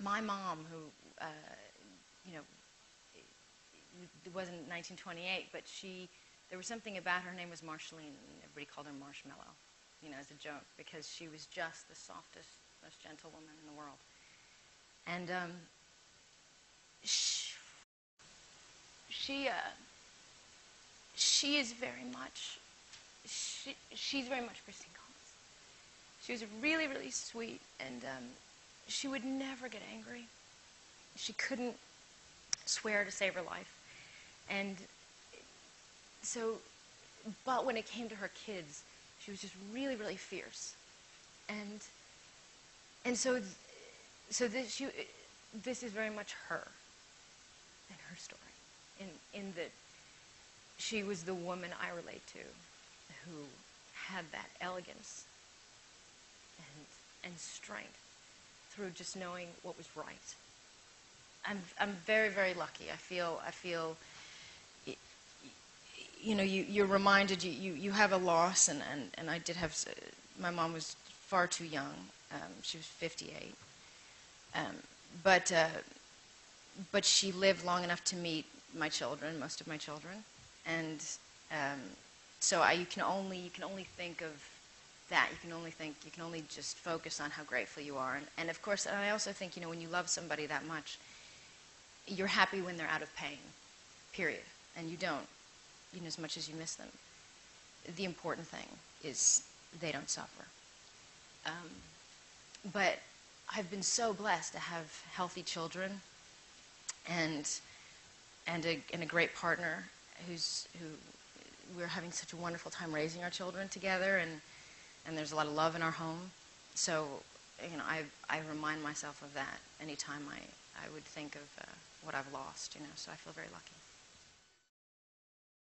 my mom, who, you know, it wasn't 1928, but there was something about her name was Marceline, and everybody called her Marshmallow, as a joke, because she was just the softest, most gentle woman in the world. And she is very much, she's very much Christine Collins. She was really, really sweet, and she would never get angry. She couldn't swear to save her life. And so, but when it came to her kids, she was just really, really fierce. And so this is very much her and her story, in that she was the woman I relate to, who had that elegance and strength through just knowing what was right. I'm very, very lucky. I feel you're reminded you have a loss, and I did have, my mom was far too young. She was 58. But she lived long enough to meet my children, most of my children, and so you can only think of that. You can only just focus on how grateful you are, and of course, and I also think, when you love somebody that much, you're happy when they're out of pain, period, and you don't, as much as you miss them. The important thing is they don't suffer. But I've been so blessed to have healthy children, and a great partner who we're having such a wonderful time raising our children together, and there's a lot of love in our home. So, I remind myself of that anytime I would think of what I've lost, so I feel very lucky.